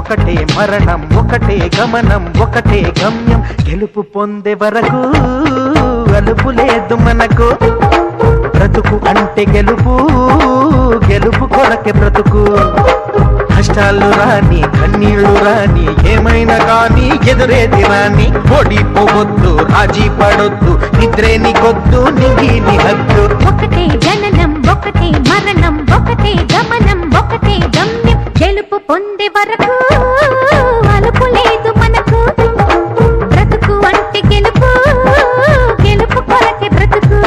ఒకటే మరణం ఒకటే గమనం ఒకటే గమ్యం గెలుపు పొందే వరకు అలుపు లేదు మనకు బ్రతుకు అంటే గెలుపు గెలుపు కొరకే బ్రతుకు కష్టాలు రాని కన్నీళ్లు రాని ఏమైనా కానీ ఎదురేది రాని ఓడిపోవద్దు రాజీ పడొద్దు నిద్రే నీకొద్దు నింగి నీ హద్దు ఒకటే జననం ఒకటే మరణం ఒకటే గమనం ఒకటే గమ్యం గెలుపు పొందే వరకు అలుపు లేదు మనకు బ్రతుకు అంటే గెలుపు గెలుపు కొరకే బ్రతుకు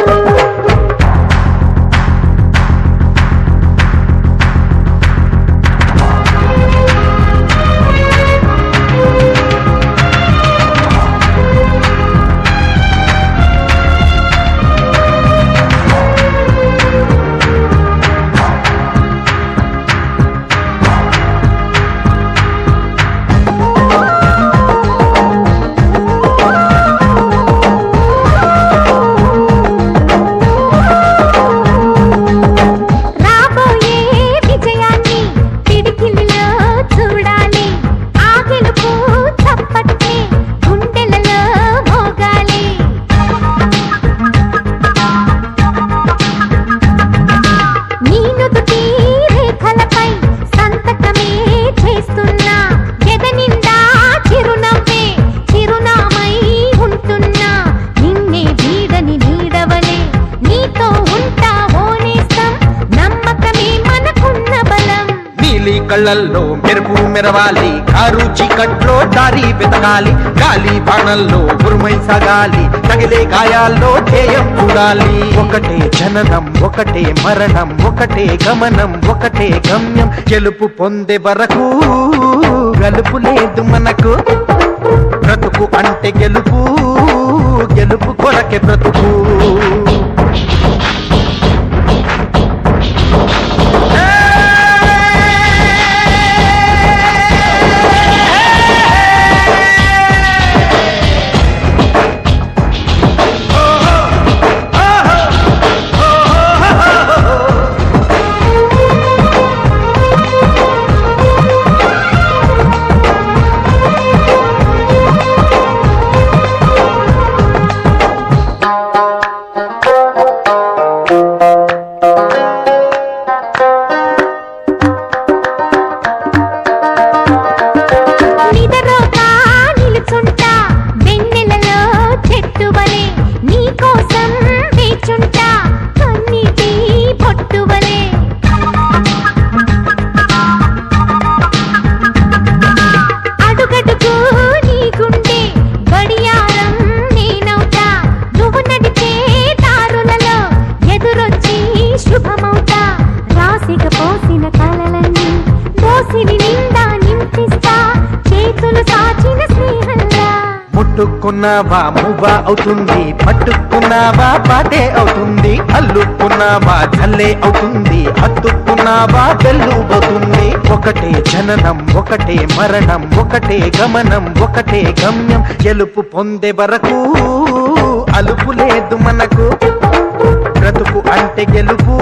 కళ్ళల్లో మెరుపు మెరవాలి కారు చీకట్లో దారి వెతకాలి గాలి బాణల్లో ఉరుమై సాగాలి తగిలే గాయాల్లో ధ్యేయం చూడాలి ఒకటే జననం ఒకటే మరణం ఒకటే గమనం ఒకటే గమ్యం గెలుపు పొందే వరకు గలుపు లేదు మనకు బ్రతుకు అంటే గెలుపు గెలుపు కొరకే బ్రతుకు ముట్టుకున్నావా మువ్వా అవుతుంది పట్టుకున్నావా పాటే అవుతుంది అల్లుకున్నావా చల్లే అవుతుంది హత్తుకున్నావా వెల్లుబోతుంది ఒకటే జననం ఒకటే మరణం ఒకటే గమనం ఒకటే గమ్యం గెలుపు పొందే వరకు అలుపు లేదు మనకు బ్రతుకు అంటే గెలుపు